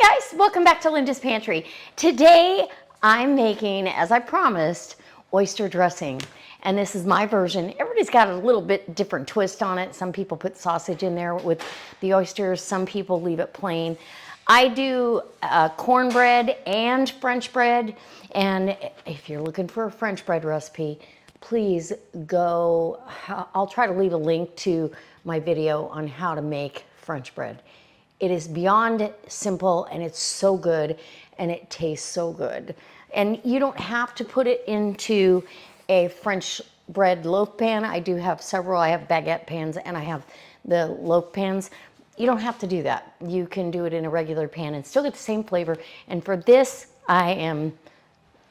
guys, welcome back to Linda's Pantry. Today I'm making, as I promised, oyster dressing. And this is my version. Everybody's got a little bit different twist on it. Some people put sausage in there with the oysters. Some people leave it plain. I do cornbread and French bread. And if you're looking for a French bread recipe, please go. I'll try to leave a link to my video on how to make French bread. It is beyond simple and it's so good and it tastes so good. And you don't have to put it into a French bread loaf pan. I do have several. I have baguette pans and I have the loaf pans. You don't have to do that. You can do it in a regular pan and still get the same flavor. And for this, I am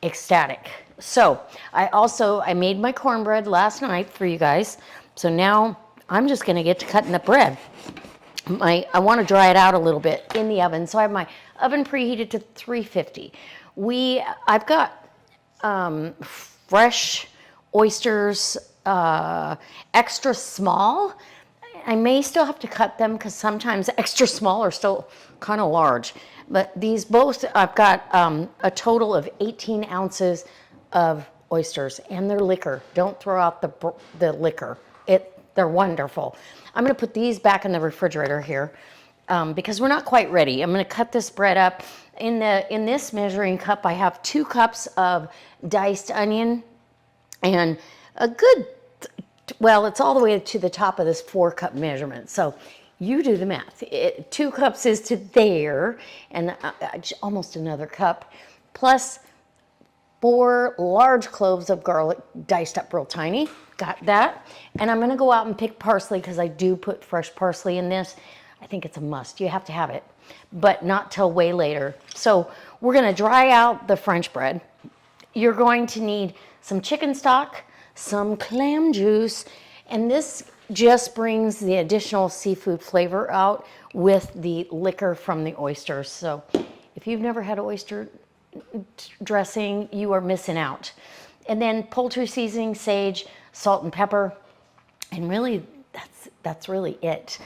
ecstatic. So I made my cornbread last night for you guys. So now I'm just gonna get to cutting the bread. I want to dry it out a little bit in the oven. So I have my oven preheated to 350. I've got fresh oysters, extra small. I may still have to cut them because sometimes extra small are still kind of large. But these both, I've got a total of 18 ounces of oysters and their liquor. Don't throw out the liquor. They're wonderful. I'm going to put these back in the refrigerator here because we're not quite ready. I'm going to cut this bread up. In this measuring cup, I have 2 cups of diced onion and a good, well, it's all the way to the top of this 4-cup measurement. So you do the math. 2 cups is to there and almost another cup, plus 4 large cloves of garlic diced up real tiny. Got that. And I'm going to go out and pick parsley because I do put fresh parsley in this. I think it's a must. You have to have it, but not till way later. So we're going to dry out the French bread. You're going to need some chicken stock, some clam juice, and this just brings the additional seafood flavor out with the liquor from the oysters. So if you've never had oyster dressing, you are missing out. And then poultry seasoning, sage, salt and pepper, and really that's really it.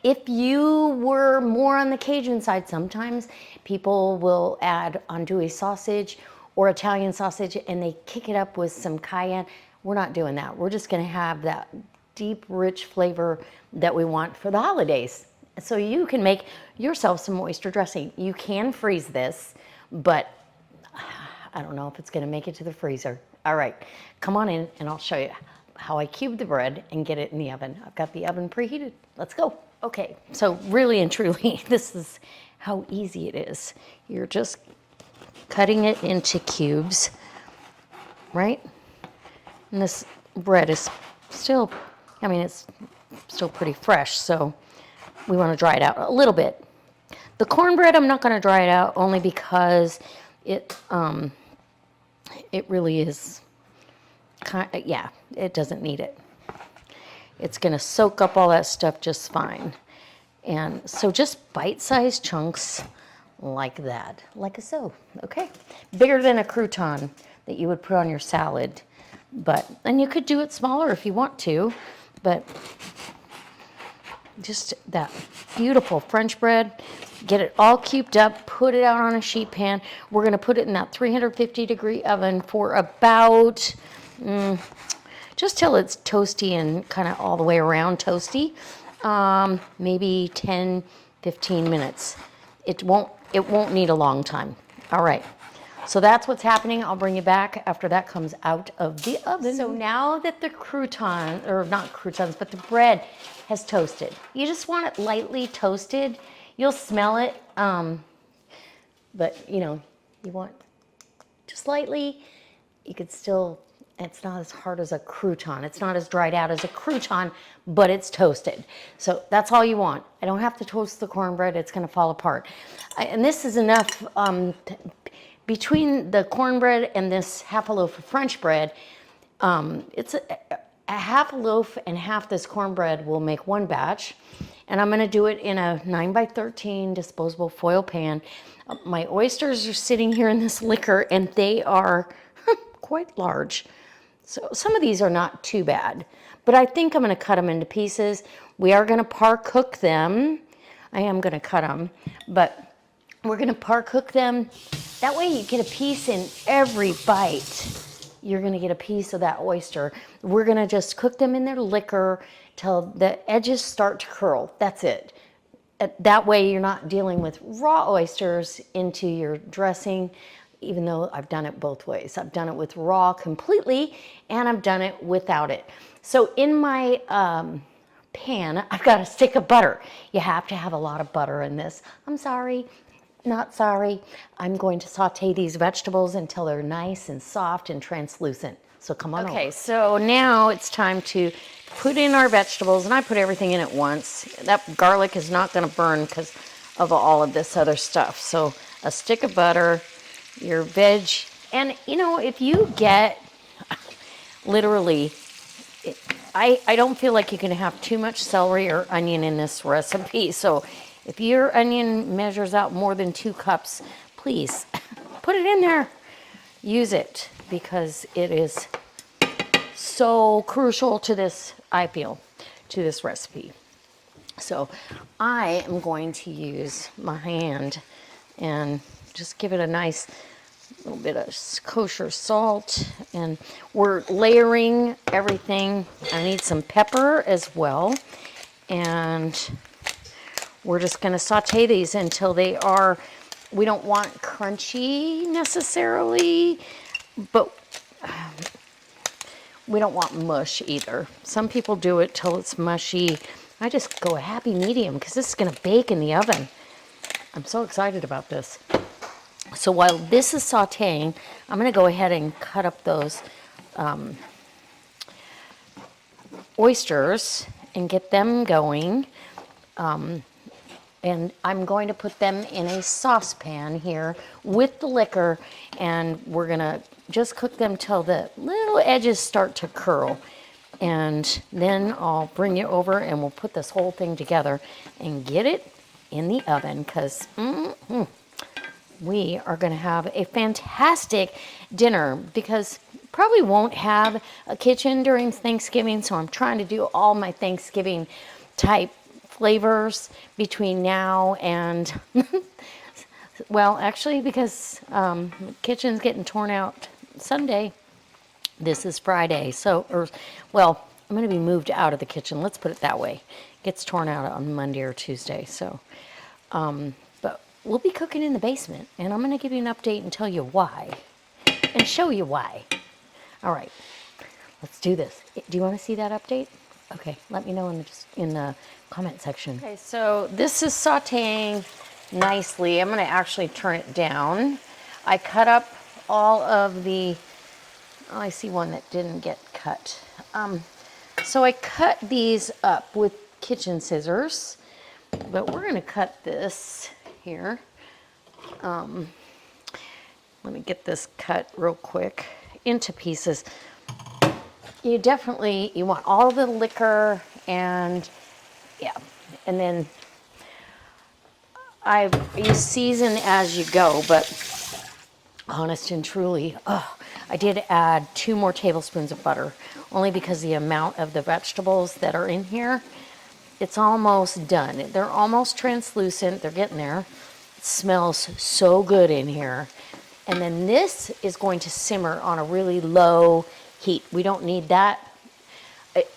If you were more on the Cajun side, sometimes people will add andouille sausage or Italian sausage and they kick it up with some cayenne. We're not doing that. We're just gonna have that deep, rich flavor that we want for the holidays. So you can make yourself some oyster dressing. You can freeze this, but I don't know if it's gonna make it to the freezer. All right, come on in and I'll show you how I cube the bread and get it in the oven. I've got the oven preheated. Let's go. Okay, so really and truly, this is how easy it is. You're just cutting it into cubes, right? And this bread is still, I mean, it's still pretty fresh, so we want to dry it out a little bit. The cornbread, I'm not going to dry it out only because it really is yeah, it doesn't need it. It's going to soak up all that stuff just fine. And so just bite-sized chunks like that, like so, okay? Bigger than a crouton that you would put on your salad. And you could do it smaller if you want to, but just that beautiful French bread. Get it all cubed up, put it out on a sheet pan. We're going to put it in that 350-degree oven for about, just till it's toasty and kind of all the way around toasty, maybe 10, 15 minutes. It won't need a long time. All right. So that's what's happening. I'll bring you back after that comes out of the oven. So now that the crouton, or not croutons, but the bread has toasted, you just want it lightly toasted. You'll smell it, but you know, you want just lightly. You could still, it's not as hard as a crouton. It's not as dried out as a crouton, but it's toasted. So that's all you want. I don't have to toast the cornbread. It's gonna fall apart. And this is enough, between the cornbread and this half a loaf of French bread, it's a half a loaf and half this cornbread will make one batch. And I'm gonna do it in a 9x13 disposable foil pan. My oysters are sitting here in this liquor and they are quite large. So some of these are not too bad, but I think I'm gonna cut them into pieces. We are gonna par cook them. I am gonna cut them, but We're gonna par cook them. That way you get a piece in every bite. You're gonna get a piece of that oyster. We're gonna just cook them in their liquor till the edges start to curl. That's it. That way you're not dealing with raw oysters into your dressing, even though I've done it both ways. I've done it with raw completely, and I've done it without it. So in my pan, I've got a stick of butter. You have to have a lot of butter in this. I'm sorry. Not sorry. I'm going to saute these vegetables until they're nice and soft and translucent. So come on over. Okay, so now it's time to put in our vegetables, and I put everything in at once. That garlic is not going to burn because of all of this other stuff. So a stick of butter, your veg, and you know, if you get literally, I don't feel like you can have too much celery or onion in this recipe. So if your onion measures out more than 2 cups, please put it in there. Use it because it is so crucial to this, I feel, to this recipe. So I am going to use my hand and just give it a nice little bit of kosher salt, and we're layering everything. I need some pepper as well, and we're just going to saute these until they are, we don't want crunchy necessarily, but we don't want mush either. Some people do it till it's mushy. I just go a happy medium because this is going to bake in the oven. I'm so excited about this. So while this is sauteing, I'm going to go ahead and cut up those oysters and get them going. And I'm going to put them in a saucepan here with the liquor, and we're gonna just cook them till the little edges start to curl. And then I'll bring you over and we'll put this whole thing together and get it in the oven, because we are gonna have a fantastic dinner, because probably won't have a kitchen during Thanksgiving, so I'm trying to do all my Thanksgiving type flavors between now and well, actually, because the kitchen's getting torn out Sunday. This is Friday, so, well, I'm going to be moved out of the kitchen. Let's put it that way. It gets torn out on Monday or Tuesday. So, but we'll be cooking in the basement, and I'm going to give you an update and tell you why, and show you why. All right, let's do this. Do you want to see that update? Okay, let me know in the comment section. Okay, so this is sauteing nicely. I'm going to actually turn it down. I cut up all of the, oh, I see one that didn't get cut. So I cut these up with kitchen scissors, but we're going to cut this here. Let me get this cut real quick into pieces. You want all the liquor, and yeah, and then you season as you go, but honest and truly, I did add 2 more tablespoons of butter, only because the amount of the vegetables that are in here, it's almost done. They're almost translucent, they're getting there. It smells so good in here. And then this is going to simmer on a really low heat. We don't need that.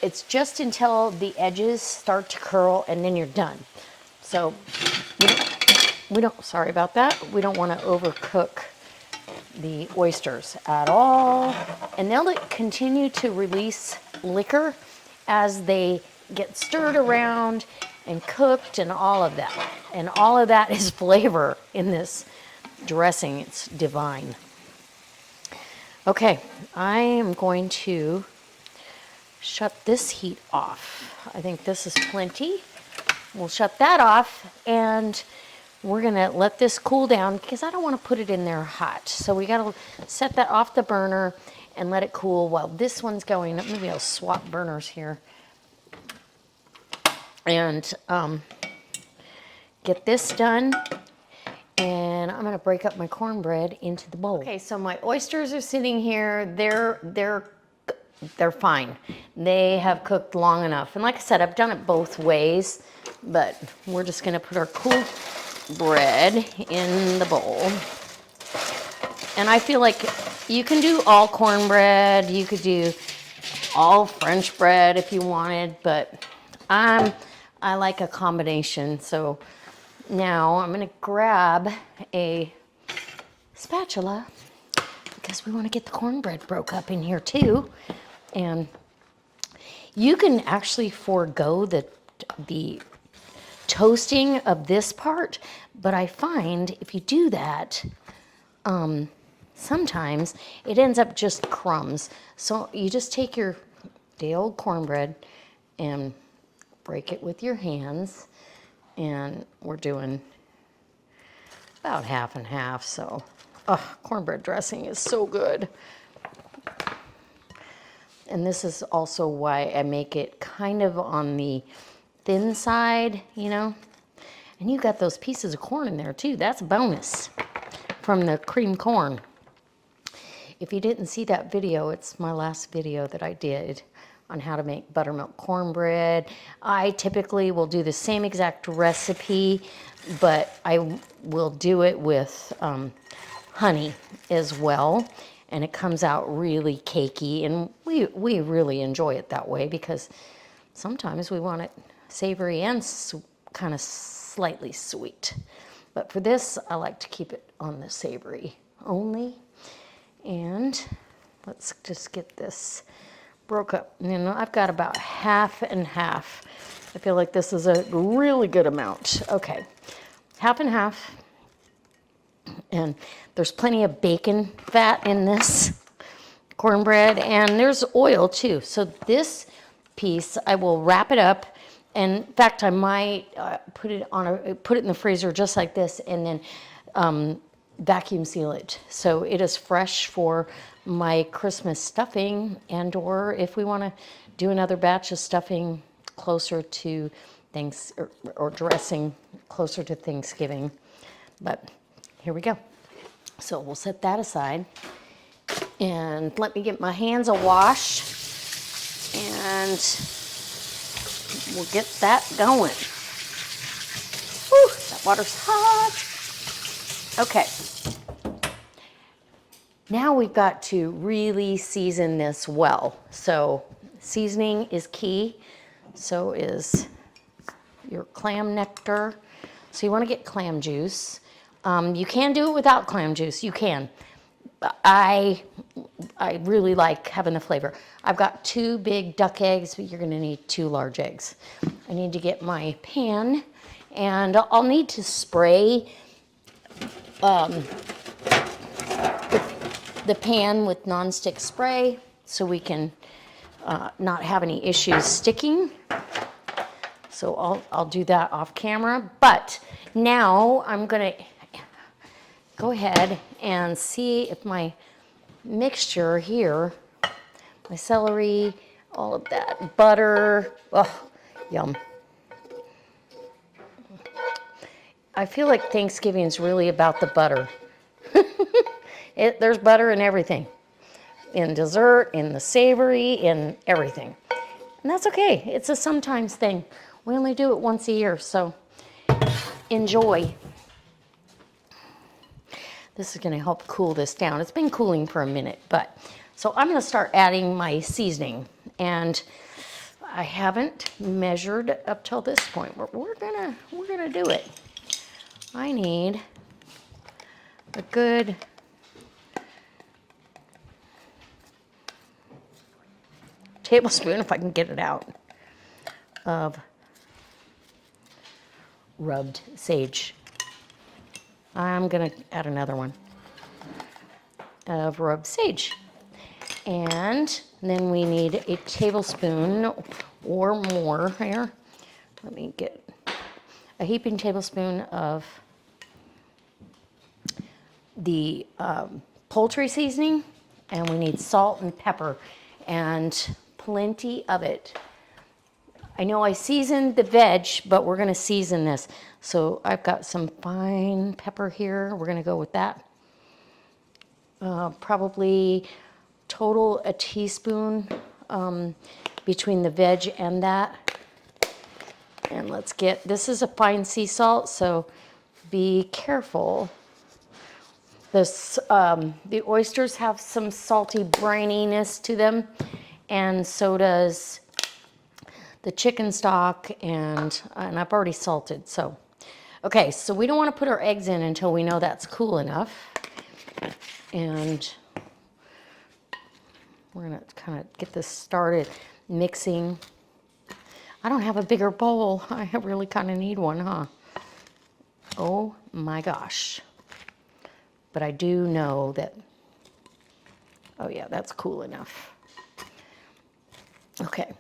It's just until the edges start to curl, and then you're done. So we don't, sorry about that. We don't want to overcook the oysters at all. And they'll continue to release liquor as they get stirred around and cooked and all of that. And all of that is flavor in this dressing. It's divine. Okay, I am going to shut this heat off. I think this is plenty. We'll shut that off, and we're gonna let this cool down because I don't want to put it in there hot. So we gotta set that off the burner and let it cool while this one's going. Maybe I'll swap burners here. And get this done. And I'm gonna break up my cornbread into the bowl. Okay, so my oysters are sitting here. They're fine. They have cooked long enough. And like I said, I've done it both ways, but we're just gonna put our cool bread in the bowl. And I feel like you can do all cornbread, you could do all French bread if you wanted, but I like a combination. So now I'm gonna grab a spatula because we want to get the cornbread broke up in here too. And you can actually forego the toasting of this part, but I find if you do that, sometimes it ends up just crumbs. So you just take your day old cornbread and break it with your hands, and we're doing about half and half. So cornbread dressing is so good. And this is also why I make it kind of on the thin side, you know. And you got those pieces of corn in there too. That's a bonus from the cream corn. If you didn't see that video, it's my last video that I did on how to make buttermilk cornbread. I typically will do the same exact recipe, but I will do it with honey as well. And it comes out really cakey, and we really enjoy it that way because sometimes we want it savory and kind of slightly sweet. But for this, I like to keep it on the savory only. And let's just get this broke up. You know, I've got about half and half. I feel like this is a really good amount. Okay, half and half. And there's plenty of bacon fat in this cornbread, and there's oil too. So this piece, I will wrap it up. And in fact, I might put it in the freezer just like this, and then vacuum seal it. So it is fresh for my Christmas stuffing, and or if we want to do another batch of stuffing closer to or dressing closer to Thanksgiving. But here we go. So we'll set that aside, and let me get my hands a wash, and we'll get that going. Whew, that water's hot. Okay. Now we've got to really season this well. So seasoning is key. So is your clam nectar. So you want to get clam juice. You can do it without clam juice. You can. I really like having the flavor. I've got 2 big duck eggs, but you're going to need 2 large eggs. I need to get my pan, and I'll need to spray the pan with nonstick spray so we can not have any issues sticking. So I'll do that off camera. But now I'm going to go ahead and see if my mixture here, my celery, all of that, butter, oh, yum. I feel like Thanksgiving is really about the butter. There's butter in everything. In dessert, in the savory, in everything. And that's okay. It's a sometimes thing. We only do it once a year, so enjoy. This is going to help cool this down. It's been cooling for a minute, but so I'm going to start adding my seasoning, and I haven't measured up till this point, but we're gonna do it. I need a good tablespoon, if I can get it out, of rubbed sage. I'm gonna add another one of rubbed sage. And then we need a tablespoon or more here. Let me get a heaping tablespoon of the poultry seasoning, and we need salt and pepper, and plenty of it. I know I seasoned the veg, but we're gonna season this. So I've got some fine pepper here. We're gonna go with that. Probably total a teaspoon between the veg and that. And let's get, this is a fine sea salt, so be careful. The oysters have some salty braininess to them, and so does the chicken stock, and I've already salted, so. Okay, so we don't want to put our eggs in until we know that's cool enough. And we're gonna kind of get this started mixing. I don't have a bigger bowl. I really kind of need one, huh? Oh my gosh. But I do know that, oh yeah, that's cool enough. Okay.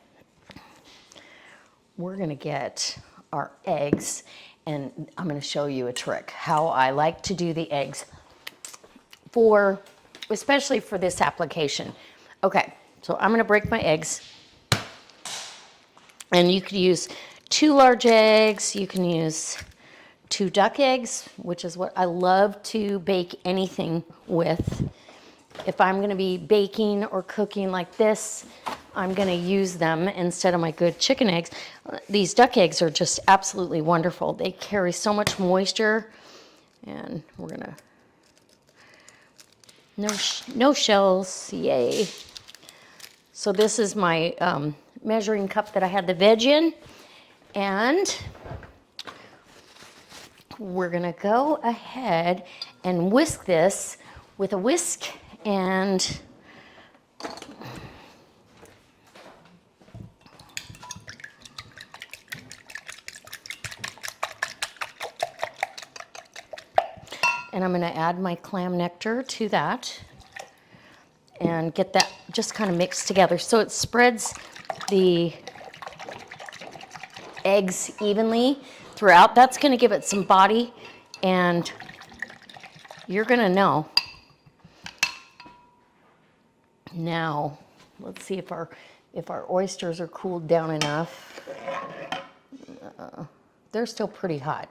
We're gonna get our eggs, and I'm gonna show you a trick, how I like to do the eggs especially for this application. Okay, so I'm gonna break my eggs. And you could use 2 large eggs, you can use 2 duck eggs, which is what I love to bake anything with. If I'm gonna be baking or cooking like this, I'm gonna use them instead of my good chicken eggs. These duck eggs are just absolutely wonderful. They carry so much moisture, and we're gonna, no shells, yay. So this is my measuring cup that I had the veg in, and we're gonna go ahead and whisk this with a whisk, and I'm gonna add my clam nectar to that and get that just kind of mixed together so it spreads the eggs evenly throughout. That's gonna give it some body, and you're gonna know. Now, let's see if our oysters are cooled down enough. They're still pretty hot.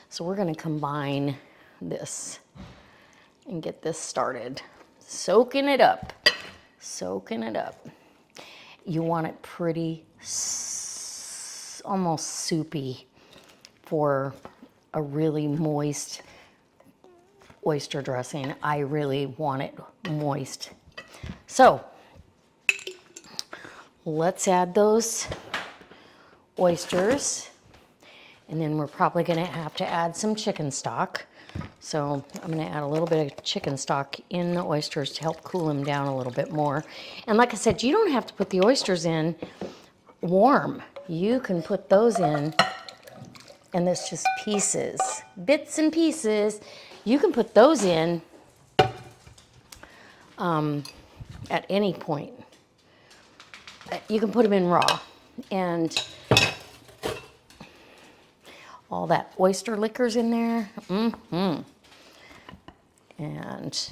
So we're gonna combine this and get this started. Soaking it up, soaking it up. You want it pretty, almost soupy for a really moist oyster dressing. I really want it moist. So let's add those oysters, and then we're probably gonna have to add some chicken stock. So I'm gonna add a little bit of chicken stock in the oysters to help cool them down a little bit more. And like I said, you don't have to put the oysters in warm. You can put those in, and it's just pieces, bits and pieces. You can put those in at any point. You can put them in raw, and all that oyster liquor's in there. And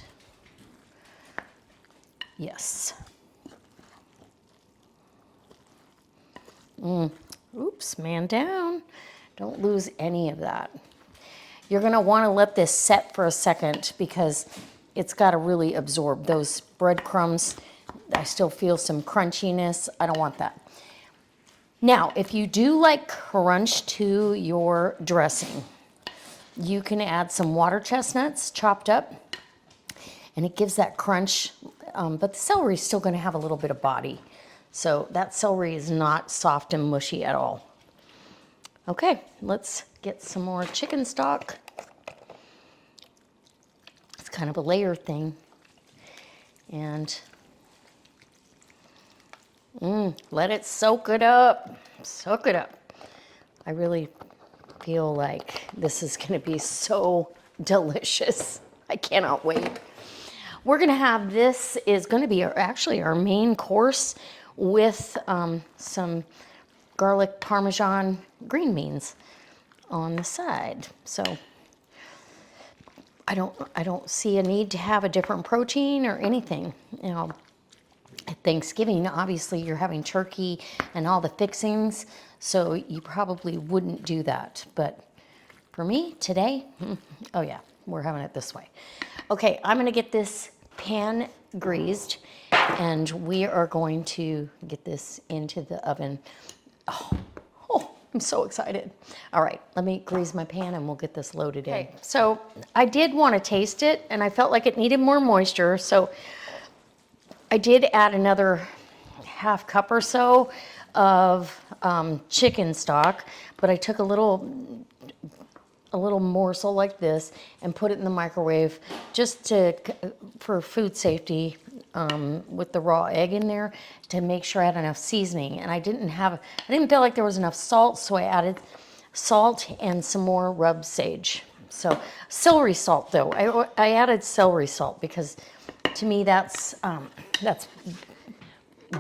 yes. Oops, man down. Don't lose any of that. You're gonna wanna let this set for a second because it's gotta really absorb those breadcrumbs. I still feel some crunchiness. I don't want that. Now, if you do like crunch to your dressing, you can add some water chestnuts chopped up, and it gives that crunch, but the celery is still gonna have a little bit of body. So that celery is not soft and mushy at all. Okay, let's get some more chicken stock. It's kind of a layer thing. And let it soak it up, soak it up. I really feel like this is gonna be so delicious. I cannot wait. We're gonna have, this is gonna be actually our main course with some garlic Parmesan green beans on the side. So I don't see a need to have a different protein or anything. You know, at Thanksgiving, obviously you're having turkey and all the fixings, so you probably wouldn't do that. But for me today, oh yeah, we're having it this way. Okay, I'm gonna get this pan greased, and we are going to get this into the oven. Oh I'm so excited. All right, let me grease my pan and we'll get this loaded in. Okay, so I did want to taste it and I felt like it needed more moisture. So I did add another half cup or so of chicken stock, but I took a little morsel like this and put it in the microwave just for food safety, with the raw egg in there, to make sure I had enough seasoning. And I didn't feel like there was enough salt, so I added salt and some more rub sage. So celery salt though, I added celery salt because to me that's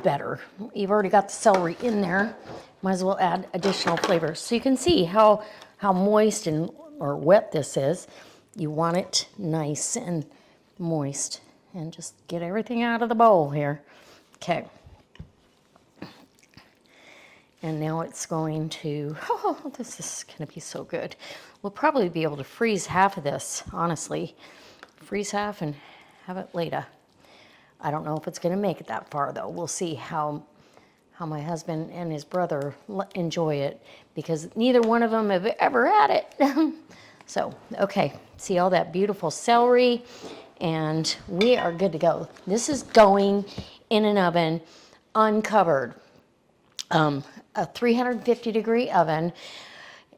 better. You've already got the celery in there, might as well add additional flavors. So you can see how moist or wet this is. You want it nice and moist. And just get everything out of the bowl here. Okay. And now it's going to, oh, this is going to be so good. We'll probably be able to freeze half of this, honestly. Freeze half and have it later. I don't know if it's going to make it that far, though. We'll see how my husband and his brother enjoy it, because neither one of them have ever had it. So, okay, see all that beautiful celery, and we are good to go. This is going in an oven uncovered, a 350-degree oven.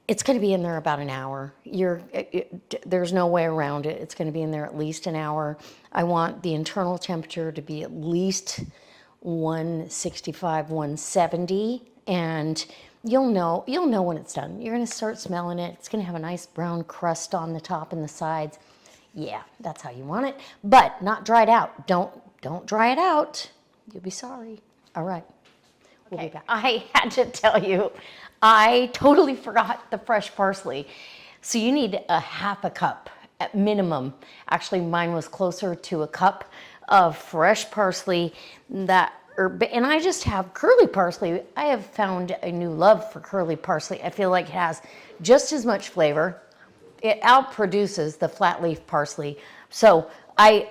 It's going to be in there about an hour. There's no way around it. It's going to be in there at least an hour. I want the internal temperature to be at least 165, 170, and you'll know when it's done. You're going to start smelling it. It's going to have a nice brown crust on the top and the sides. Yeah, that's how you want it, but not dried out. Don't dry it out. You'll be sorry. All right. We'll be back. I had to tell you, I totally forgot the fresh parsley. So you need a half a cup at minimum. Actually, mine was closer to a cup of fresh parsley, and I just have curly parsley. I have found a new love for curly parsley. I feel like it has just as much flavor. It outproduces the flat leaf parsley. So I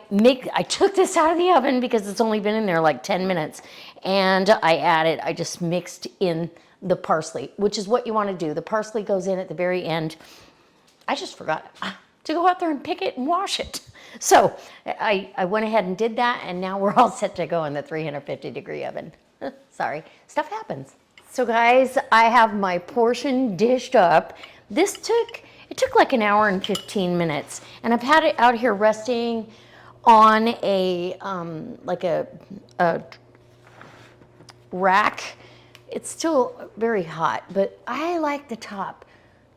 took this out of the oven because it's only been in there like 10 minutes, and I just mixed in the parsley, which is what you want to do. The parsley goes in at the very end. I just forgot to go out there and pick it and wash it. So I went ahead and did that, and now we're all set to go in the 350-degree oven. Sorry, stuff happens. So guys, I have my portion dished up. It took like an hour and 15 minutes, and I've had it out here resting on a rack. It's still very hot, but I like the top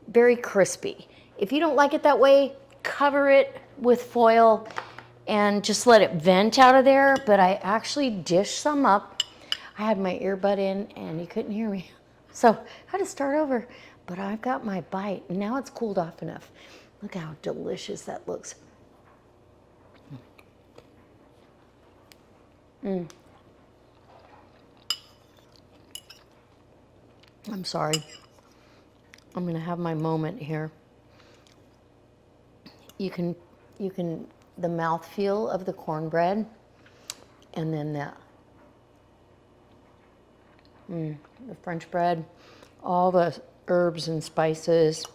very crispy. If you don't like it that way, cover it with foil and just let it vent out of there. But I actually dished some up. I had my earbud in and you couldn't hear me, so I had to start over. But I've got my bite, and now it's cooled off enough. Look how delicious that looks. I'm sorry. I'm gonna have my moment here. You can the mouthfeel of the cornbread, and then the French bread, all the herbs and spices.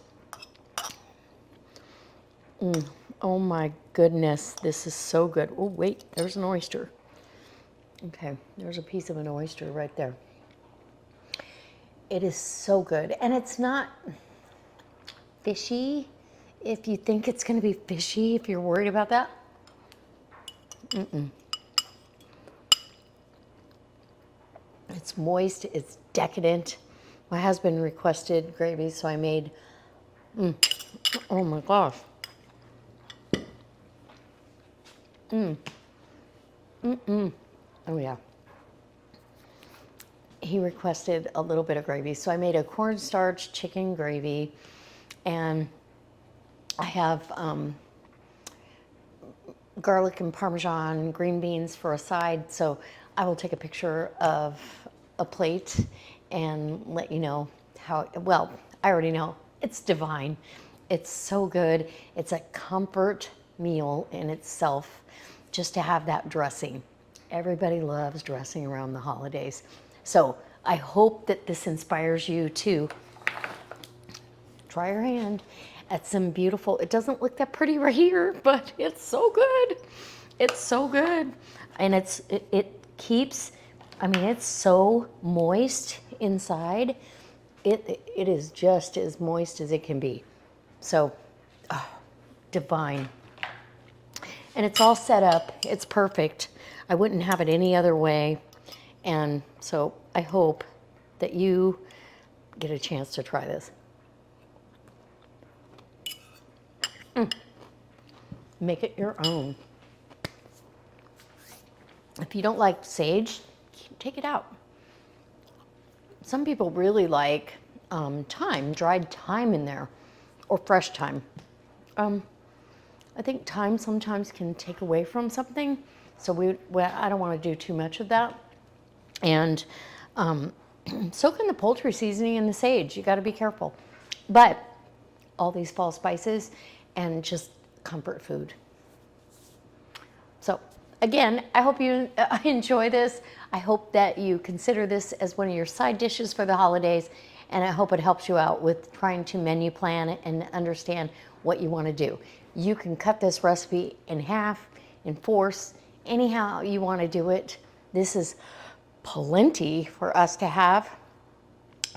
Oh my goodness, this is so good. Oh wait, there's an oyster. Okay, there's a piece of an oyster right there. It is so good, and it's not fishy. If you think it's going to be fishy, if you're worried about that, it's moist, it's decadent. My husband requested gravy, so I made, oh my gosh. Oh yeah. He requested a little bit of gravy, so I made a cornstarch chicken gravy, and I have garlic and Parmesan, green beans for a side, so I will take a picture of a plate and let you know how, well, I already know. It's divine. It's so good. It's a comfort meal in itself, just to have that dressing. Everybody loves dressing around the holidays. So I hope that this inspires you to try your hand at some beautiful, it doesn't look that pretty right here, but it's so good. It's so good. And it keeps, I mean, it's so moist inside. It is just as moist as it can be. So, oh, divine. And it's all set up. It's perfect. I wouldn't have it any other way. And so I hope that you get a chance to try this. Make it your own. If you don't like sage, take it out. Some people really like thyme, dried thyme in there, or fresh thyme. I think thyme sometimes can take away from something, so I don't want to do too much of that. And soak in the poultry seasoning and the sage. You got to be careful. But all these fall spices and just comfort food. So again, I hope you enjoy this. I hope that you consider this as one of your side dishes for the holidays, and I hope it helps you out with trying to menu plan and understand what you want to do. You can cut this recipe in half, in fourths, anyhow you want to do it. This is plenty for us to have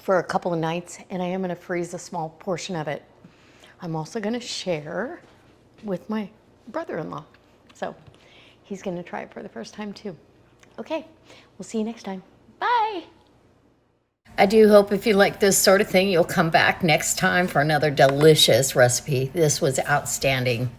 for a couple of nights, and I am going to freeze a small portion of it. I'm also going to share with my brother-in-law. So he's going to try it for the first time too. Okay, we'll see you next time. Bye. I do hope if you like this sort of thing, you'll come back next time for another delicious recipe. This was outstanding.